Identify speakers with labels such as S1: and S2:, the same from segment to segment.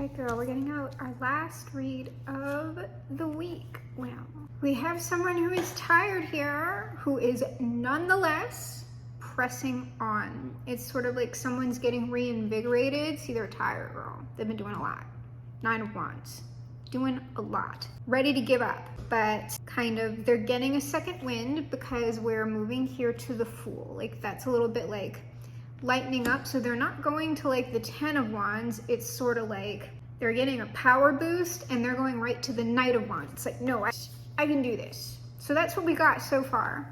S1: Okay, girl, we're getting out our last read of the week. Wow. We have someone who is tired here, who is nonetheless pressing on. It's sort of like someone's getting reinvigorated. See, they're tired, girl. They've been doing a lot. 9 of Wands. Doing a lot. Ready to give up, but kind of they're getting a second wind because we're moving here to the Fool. Like, that's a little bit like lightening up. So they're not going to like the 10 of Wands. It's sort of like they're getting a power boost and they're going right to the Knight of Wands. It's like, no, I can do this. So that's what we got so far.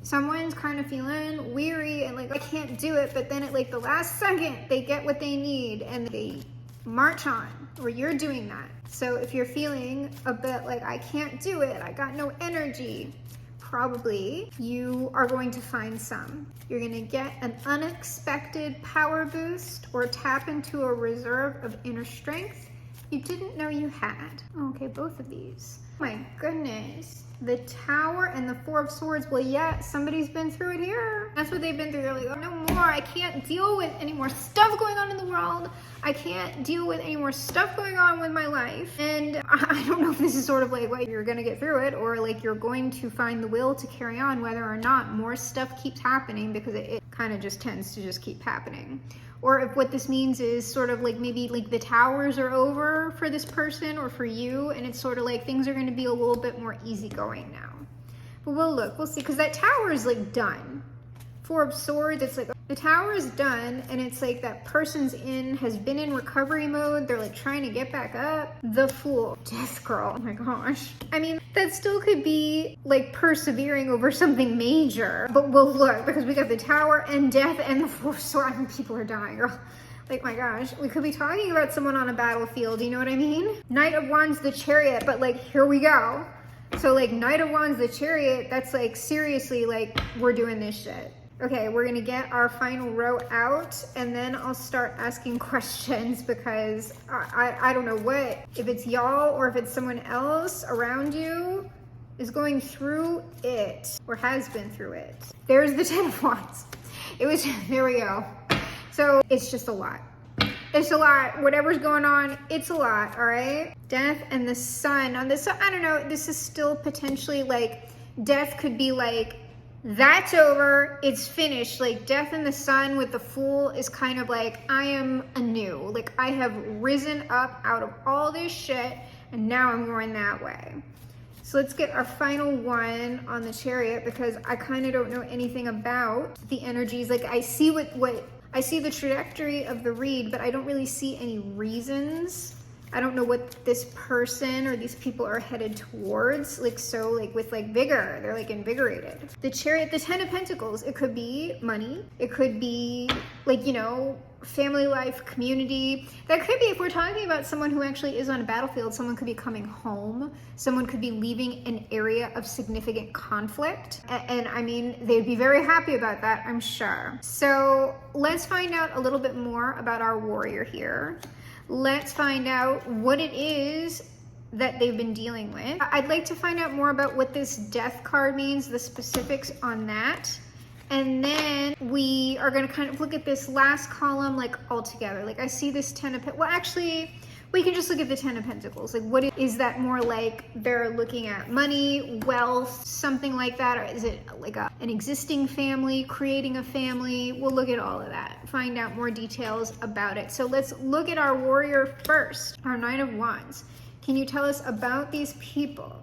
S1: Someone's kind of feeling weary and like, I can't do it. But then at like the last second, they get what they need and they march on, or you're doing that. So if you're feeling a bit like, I can't do it, I got no energy, probably you are going to find some. You're going to get an unexpected power boost or tap into a reserve of inner strength you didn't know you had. Okay, both of these. Oh my goodness. The Tower and the 4 of Swords. Well, yeah, somebody's been through it here. That's what they've been through. They're like, oh, no more. I can't deal with any more stuff going on in the world. I can't deal with any more stuff going on with my life. And I don't know if this is sort of like, well, you're going to get through it, or like you're going to find the will to carry on whether or not more stuff keeps happening, because it kind of just tends to just keep happening. Or if what this means is sort of like maybe like the Towers are over for this person or for you, and it's sort of like things are going to be a little bit more easygoing now. But we'll look, we'll see, because that Tower is like done. 4 of Swords, it's like the Tower is done, and it's like that person's has been in recovery mode. They're like trying to get back up. The Fool, Death girl, oh my gosh. I mean, that still could be like persevering over something major, but we'll look, because we got the Tower and Death and the 4 of Swords. I mean, people are dying, girl. Like, my gosh, we could be talking about someone on a battlefield, you know what I mean? Knight of Wands, the Chariot, but like, here we go. So like Knight of Wands, the Chariot, that's like seriously like, we're doing this shit. Okay, we're gonna get our final row out, and then I'll start asking questions, because I don't know what, if it's y'all or if it's someone else around you is going through it or has been through it. There's the 10 of Wands. There we go. So it's just a lot. It's a lot. Whatever's going on, it's a lot, all right? Death and the Sun. On this, I don't know, this is still potentially like, Death could be like, that's over, it's finished. Like Death and the Sun with the Fool is kind of like, I am anew. Like I have risen up out of all this shit, and now I'm going that way. So let's get our final one on the Chariot, because I kind of don't know anything about the energies. Like I see I see the trajectory of the read, but I don't really see any reasons. I don't know what this person or these people are headed towards. Like, so like with like vigor, they're like invigorated. The Chariot, the 10 of Pentacles, it could be money. It could be like, you know, family life, community. That could be, if we're talking about someone who actually is on a battlefield, someone could be coming home. Someone could be leaving an area of significant conflict. And I mean, they'd be very happy about that, I'm sure. So let's find out a little bit more about our warrior here. Let's find out what it is that they've been dealing with. I'd like to find out more about what this Death card means, the specifics on that. And then we are going to kind of look at this last column like all together. Like I see this 10 of Pentacles. Well, actually, we can just look at the 10 of Pentacles. Like what is that more like? They're looking at money, wealth, something like that? Or is it like an existing family, creating a family? We'll look at all of that, find out more details about it. So let's look at our warrior first, our 9 of Wands. Can you tell us about these people?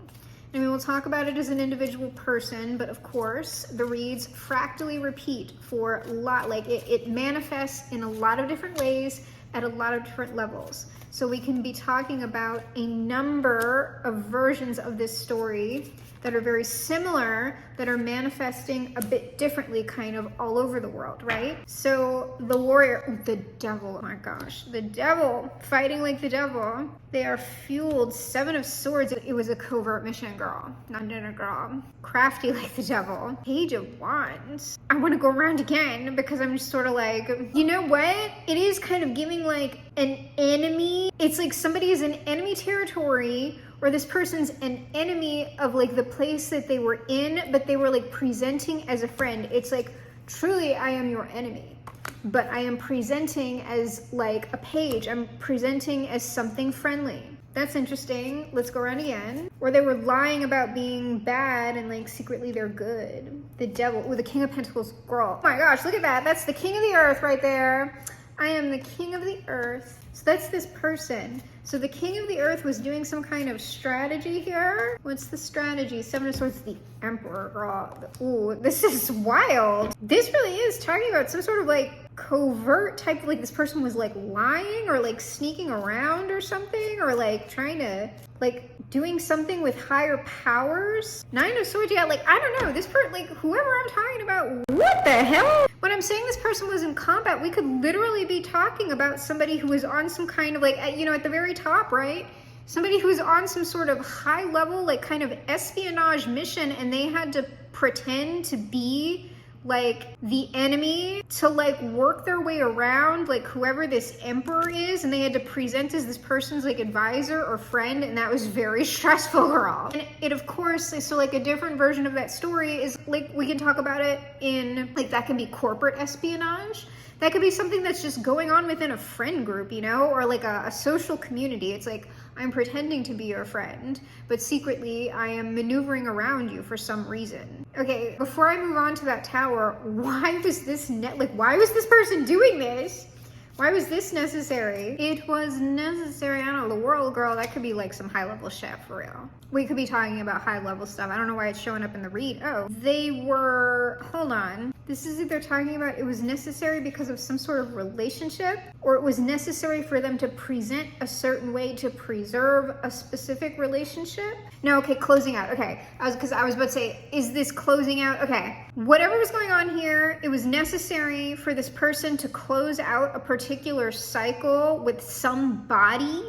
S1: I mean, we'll talk about it as an individual person, but of course, the reads fractally repeat for a lot. Like it manifests in a lot of different ways at a lot of different levels. So we can be talking about a number of versions of this story that are very similar, that are manifesting a bit differently kind of all over the world, right? So the warrior, the devil, oh my gosh, the devil, fighting like the devil. They are fueled, 7 of Swords. It was a covert mission, girl, not dinner, girl. Crafty like the devil. Page of Wands. I want to go around again, because I'm just sort of like, you know what? It is kind of giving like an enemy. It's like somebody is in enemy territory, or this person's an enemy of like the place that they were in, but they were like presenting as a friend. It's like, truly, I am your enemy. but I am presenting as like a page. I'm presenting as something friendly. That's interesting. Let's go around again. Or they were lying about being bad and like secretly they're good. The devil, with the King of Pentacles girl. Oh my gosh, look at that. That's the King of the Earth right there. I am the King of the Earth. So that's this person. So the King of the Earth was doing some kind of strategy here. What's the strategy? Seven of Swords, the Emperor girl. Ooh, this is wild. This really is talking about some sort of like covert type, like this person was like lying or like sneaking around or something, or like trying to like doing something with higher powers. Nine of Swords, yeah, like I don't know, this person, like whoever I'm talking about, what the hell? When I'm saying this person was in combat, we could literally be talking about somebody who was on some kind of like, you know, at the very top, right? Somebody who's on some sort of high level, like kind of espionage mission, and they had to pretend to be like the enemy to like work their way around like whoever this emperor is, and they had to present as this person's like advisor or friend, and that was very stressful, girl. And it of course, so like a different version of that story is like, we can talk about it in like, that can be corporate espionage. That could be something that's just going on within a friend group, you know, or like a social community. It's like, I'm pretending to be your friend, but secretly I am maneuvering around you for some reason. Okay, before I move on to that tower, why was this why was this person doing this? Why was this necessary? It was necessary. I don't know, the world, girl, that could be like some high level shit for real. We could be talking about high level stuff. I don't know why it's showing up in the read. Oh, they were, hold on. This is either talking about it was necessary because of some sort of relationship, or it was necessary for them to present a certain way to preserve a specific relationship. No, okay, closing out. Okay, because I was about to say, is this closing out? Okay, whatever was going on here, it was necessary for this person to close out a particular cycle with somebody,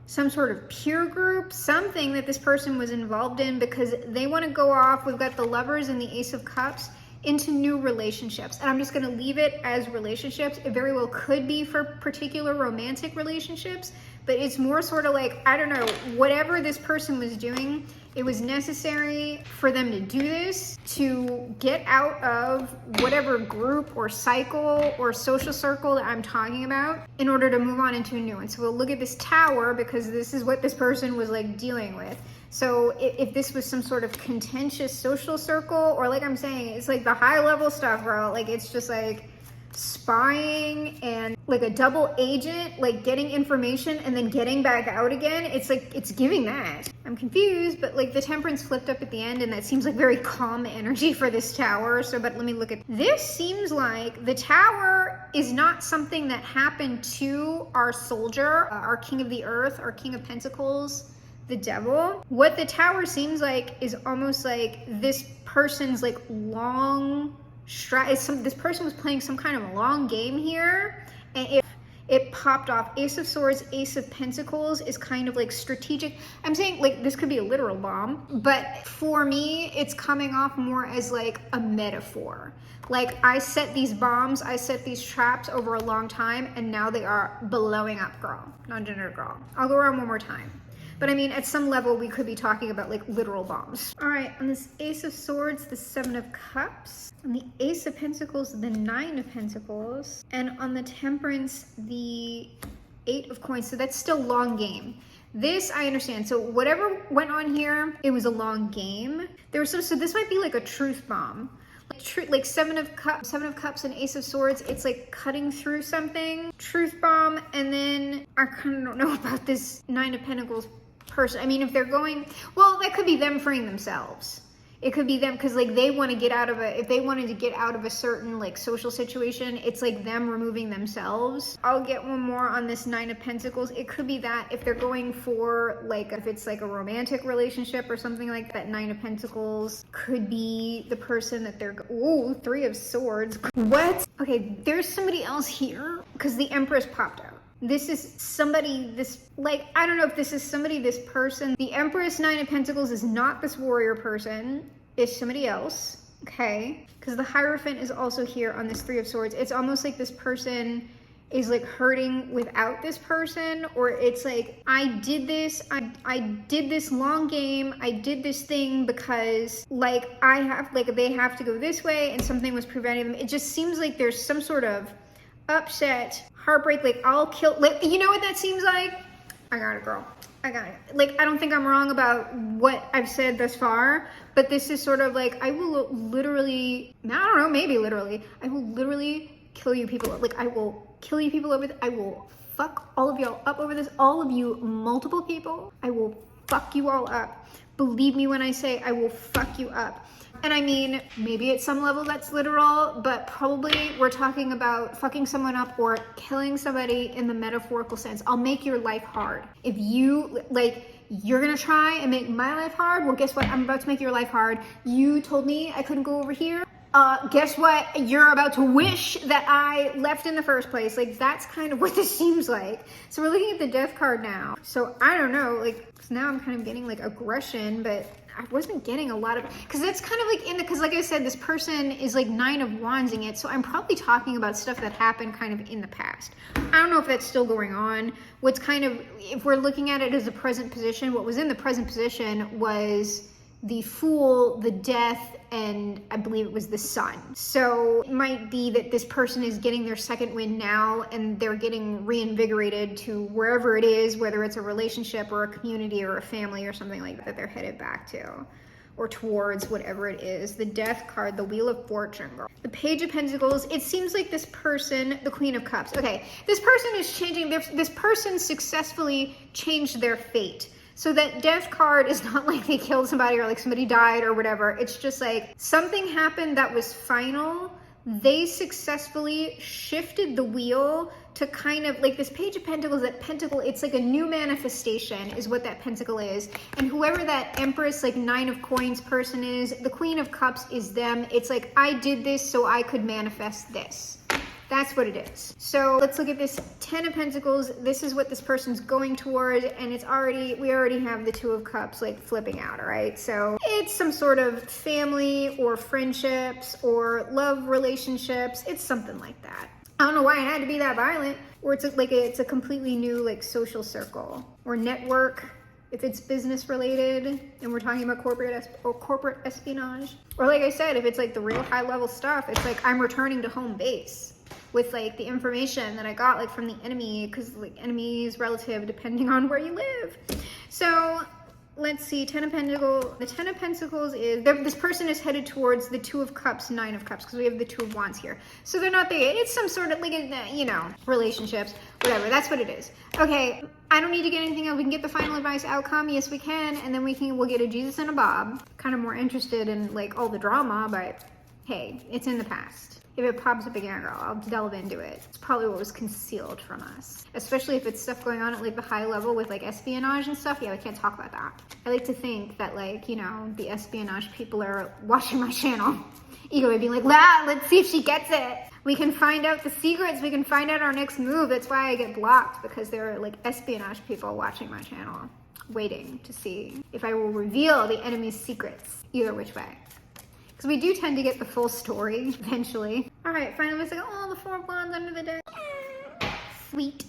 S1: some sort of peer group, something that this person was involved in, because they want to go off. We've got the Lovers and the Ace of Cups into new relationships, and I'm just going to leave it as relationships. It very well could be for particular romantic relationships, but it's more sort of like, I don't know, whatever this person was doing, it was necessary for them to do this to get out of whatever group or cycle or social circle that I'm talking about in order to move on into a new one. So we'll look at this tower, because this is what this person was like dealing with. So if this was some sort of contentious social circle, or like I'm saying, it's like the high level stuff, bro. Like it's just like spying and like a double agent, like getting information and then getting back out again. It's like, it's giving that. I'm confused, but like the Temperance flipped up at the end, and that seems like very calm energy for this tower. So, but let me look at this. Seems like the tower is not something that happened to our soldier, our King of the Earth, our King of Pentacles, the devil. What the tower seems like is almost like this person's like long this person was playing some kind of long game here, and it popped off. Ace of Swords, Ace of Pentacles is kind of like strategic. I'm saying like this could be a literal bomb, but for me it's coming off more as like a metaphor. Like I set these bombs, I set these traps over a long time, and now they are blowing up, girl. Non-gender girl. I'll go around one more time. But I mean, at some level, we could be talking about like literal bombs. All right, on this Ace of Swords, the Seven of Cups. On the Ace of Pentacles, the Nine of Pentacles. And on the Temperance, the Eight of Coins. So that's still long game. This, I understand. So whatever went on here, it was a long game. There was so this might be like a truth bomb. Like Seven of Cups and Ace of Swords, it's like cutting through something. Truth bomb, and then I kind of don't know about this Nine of Pentacles person. I mean, if they're going, well, that could be them freeing themselves. It could be them because like they want to get out of if they wanted to get out of a certain like social situation, it's like them removing themselves. I'll get one more on this Nine of Pentacles. It could be that if they're going for like, if it's like a romantic relationship or something like that, Nine of Pentacles could be the person that they're, ooh, Three of Swords. What? Okay, there's somebody else here because the Empress popped out. This is somebody, this, like, I don't know if this is somebody, this person. The Empress, Nine of Pentacles is not this warrior person. It's somebody else, okay? Because the Hierophant is also here on this Three of Swords. It's almost like this person is like hurting without this person, or it's like, I did this long game, I did this thing because like they have to go this way and something was preventing them. It just seems like there's some sort of upset, heartbreak, like I'll kill, like, you know what that seems like? I got it, girl. I got it. Like, I don't think I'm wrong about what I've said thus far, but this is sort of like, I will literally, I don't know, maybe literally, I will literally kill you people. Like, I will kill you people over this. I will fuck all of y'all up over this. All of you, multiple people, I will fuck you all up. Believe me when I say I will fuck you up. And I mean, maybe at some level that's literal, but probably we're talking about fucking someone up or killing somebody in the metaphorical sense. I'll make your life hard. If you, like, you're gonna try and make my life hard, well, guess what? I'm about to make your life hard. You told me I couldn't go over here. Guess what? You're about to wish that I left in the first place. Like, that's kind of what this seems like. So we're looking at the death card now. So I don't know, like, now I'm kind of getting like aggression, but I wasn't getting a lot of, because that's kind of like because like I said, this person is like 9 of Wandsing it. So I'm probably talking about stuff that happened kind of in the past. I don't know if that's still going on. What's kind of, if we're looking at it as a present position, what was in the present position was the Fool, the Death, and I believe it was the Sun. So it might be that this person is getting their second wind now and they're getting reinvigorated to wherever it is, whether it's a relationship or a community or a family or something like that they're headed back to, or towards whatever it is. The Death card, the Wheel of Fortune, girl. The Page of Pentacles, it seems like this person, the Queen of Cups. Okay, this person is changing, this person successfully changed their fate. So that Death card is not like they killed somebody or like somebody died or whatever. It's just like something happened that was final. They successfully shifted the wheel to kind of like this Page of Pentacles, that pentacle, it's like a new manifestation is what that pentacle is. And whoever that Empress, like 9 of Coins person is, the Queen of Cups is them. It's like, I did this so I could manifest this. That's what it is. So let's look at this 10 of Pentacles. This is what this person's going toward, and it's already, we already have the 2 of Cups like flipping out, all right? So it's some sort of family or friendships or love relationships. It's something like that. I don't know why it had to be that violent. Or it's like it's a completely new like social circle or network. If it's business related and we're talking about corporate espionage. Or like I said, if it's like the real high level stuff, it's like I'm returning to home base with like the information that I got like from the enemy, because like enemy is relative depending on where you live. So let's see, 10 of Pentacles. The 10 of Pentacles is, this person is headed towards the 2 of Cups, 9 of Cups, because we have the 2 of Wands here. So they're not there. It's some sort of like, you know, relationships, whatever. That's what it is. Okay, I don't need to get anything else. We can get the final advice outcome. Yes, we can. And then we'll get a Jesus and a Bob. Kind of more interested in like all the drama, but hey, it's in the past. If it pops up again, girl, I'll delve into it. It's probably what was concealed from us. Especially if it's stuff going on at like the high level with like espionage and stuff. Yeah, we can't talk about that. I like to think that like, you know, the espionage people are watching my channel. Ego would be like, wow, let's see if she gets it. We can find out the secrets. We can find out our next move. That's why I get blocked, because there are like espionage people watching my channel, waiting to see if I will reveal the enemy's secrets, either which way. Because we do tend to get the full story eventually. All right, finally it's like, oh, the 4 of Wands under the deck. Sweet.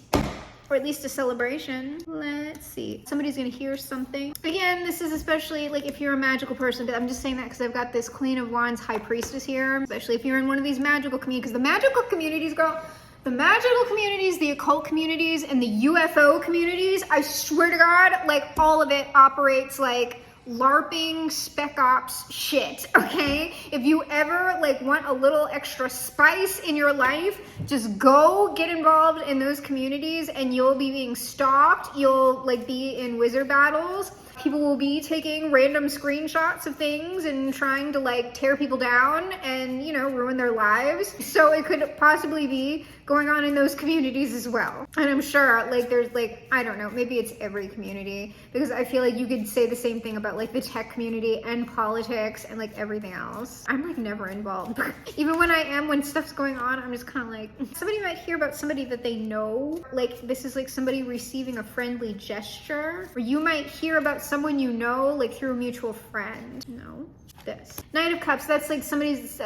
S1: Or at least a celebration. Let's see. Somebody's gonna hear something. Again, this is especially like if you're a magical person, but I'm just saying that because I've got this Queen of Wands High Priestess here. Especially if you're in one of these magical communities. Because the magical communities, girl, the magical communities, the occult communities, and the UFO communities, I swear to God, like all of it operates like LARPing spec ops shit, okay? If you ever like want a little extra spice in your life, just go get involved in those communities and you'll be being stalked. You'll like be in wizard battles. People will be taking random screenshots of things and trying to like tear people down and, you know, ruin their lives. So it could possibly be going on in those communities as well. And I'm sure like there's like, I don't know, maybe it's every community, because I feel like you could say the same thing about like the tech community and politics and like everything else. I'm like never involved. Even when I am, when stuff's going on, I'm just kind of like, somebody might hear about somebody that they know. Like this is like somebody receiving a friendly gesture, or you might hear about someone you know like through a mutual friend. No, this 9 of Cups, that's like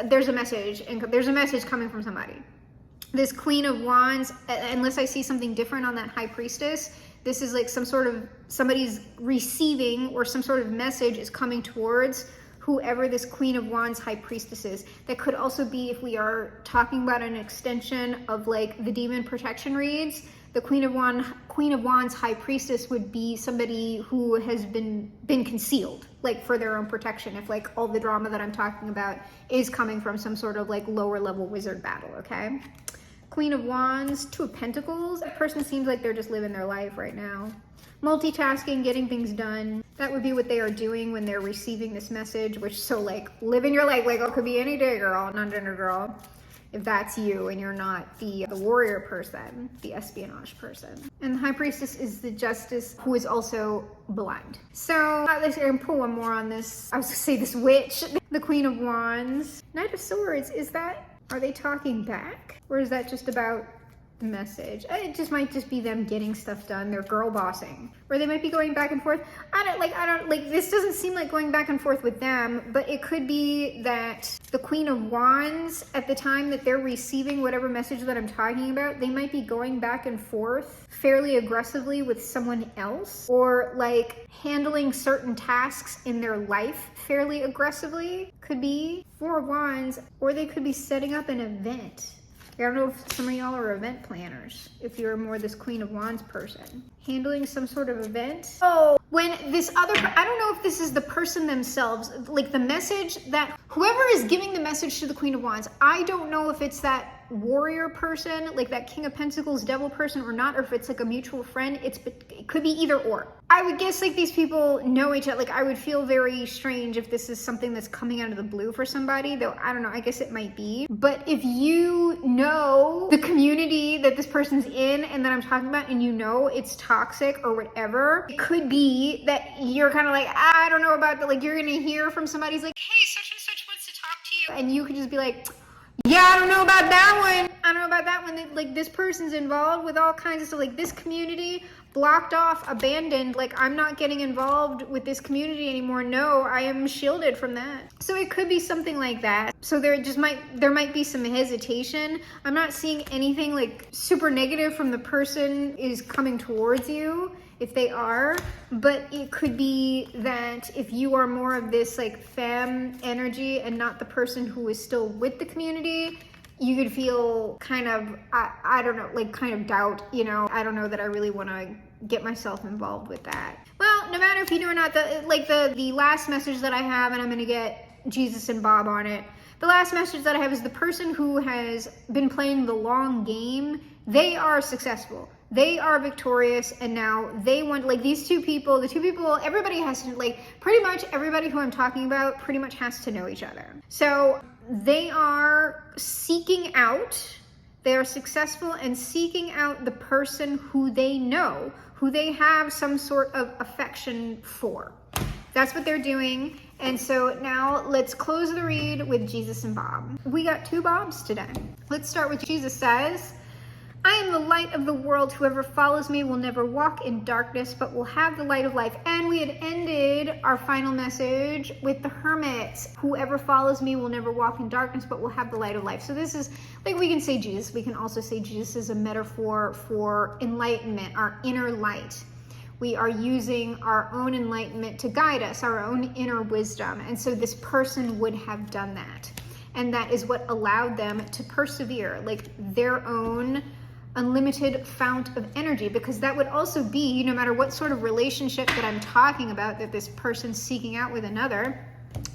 S1: there's a message, and there's a message coming from somebody. This Queen of Wands, unless I see something different on that High Priestess, this is like some sort of, somebody's receiving or some sort of message is coming towards whoever this Queen of Wands High Priestess is. That could also be, if we are talking about an extension of like the demon protection reads, the Queen of Wands High Priestess would be somebody who has been concealed, like for their own protection, if like all the drama that I'm talking about is coming from some sort of like lower level wizard battle, okay? Queen of Wands, Two of Pentacles. That person seems like they're just living their life right now. Multitasking, getting things done. That would be what they are doing when they're receiving this message, which, so like living your life, like it could be any day, girl, non-gender girl. If that's you and you're not the warrior person, the espionage person. And the High Priestess is the Justice, who is also blind. So let's pull one more on this. I was gonna say this witch. The Queen of Wands. Knight of Swords, are they talking back? Or is that just about the message? It just might just be them getting stuff done. They're girl bossing. Or they might be going back and forth. I don't like, this doesn't seem like going back and forth with them, but it could be that the Queen of Wands, at the time that they're receiving whatever message that I'm talking about, they might be going back and forth fairly aggressively with someone else, or like handling certain tasks in their life fairly aggressively. Could be Four of Wands, or they could be setting up an event. I don't know if some of y'all are event planners, if you're more this Queen of Wands person. Handling some sort of event. Oh, when this other, I don't know if this is the person themselves, like the message that, whoever is giving the message to the Queen of Wands, I don't know if it's that warrior person, like that King of Pentacles devil person or not, or if it's like a mutual friend. It could be either or. I would guess like these people know each other. Like I would feel very strange if this is something that's coming out of the blue for somebody, though I don't know, I guess it might be. But if you know the community that this person's in and that I'm talking about, and you know it's toxic or whatever, it could be that you're kind of like, I don't know about that. Like you're gonna hear from somebody's like, hey, such and such wants to talk to you, and you could just be like, yeah, I don't know about that one. I don't know about that one. Like this person's involved with all kinds of stuff. Like this community, blocked off, abandoned. Like I'm not getting involved with this community anymore. No, I am shielded from that. So it could be something like that. So there might be some hesitation. I'm not seeing anything like super negative from the person is coming towards you, if they are, but it could be that if you are more of this like femme energy and not the person who is still with the community, you could feel kind of, I don't know, like kind of doubt, you know, I don't know that I really want to get myself involved with that. Well, no matter if you do or not, the last message that I have, and I'm going to get Jesus and Bob on it. The last message that I have is the person who has been playing the long game, they are successful. They are victorious, and now they want, like these two people, everybody has to, like pretty much everybody who I'm talking about pretty much has to know each other. So they are seeking out, they are successful and seeking out the person who they know, who they have some sort of affection for. That's what they're doing. And so now let's close the read with Jesus and Bob. We got two Bobs today. Let's start with Jesus says, I am the light of the world. Whoever follows me will never walk in darkness, but will have the light of life. And we had ended our final message with the Hermit. Whoever follows me will never walk in darkness, but will have the light of life. So this is, like we can say Jesus, we can also say Jesus is a metaphor for enlightenment, our inner light. We are using our own enlightenment to guide us, our own inner wisdom. And so this person would have done that. And that is what allowed them to persevere, like their own unlimited fount of energy, because that would also be, no matter what sort of relationship that I'm talking about, that this person's seeking out with another,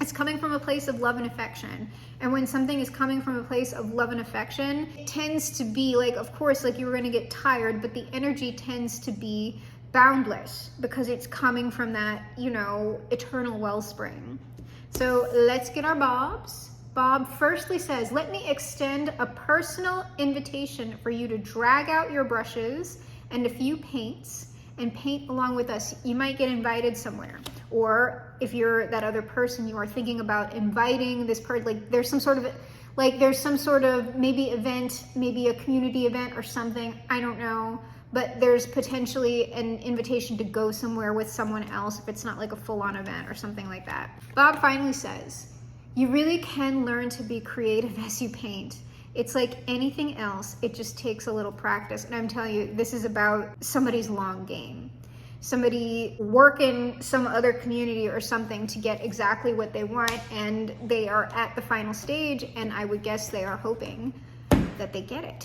S1: it's coming from a place of love and affection. And when something is coming from a place of love and affection, it tends to be like, of course, like you're going to get tired, but the energy tends to be boundless because it's coming from that, you know, eternal wellspring. So let's get our Bobs. Bob firstly says, let me extend a personal invitation for you to drag out your brushes and a few paints and paint along with us. You might get invited somewhere. Or if you're that other person, you are thinking about inviting this person, like there's some sort of maybe event, maybe a community event or something, I don't know. But there's potentially an invitation to go somewhere with someone else if it's not like a full-on event or something like that. Bob finally says, you really can learn to be creative as you paint. It's like anything else, it just takes a little practice. And I'm telling you, this is about somebody's long game. somebody work in some other community or something to get exactly what they want, and they are at the final stage, and I would guess they are hoping that they get it.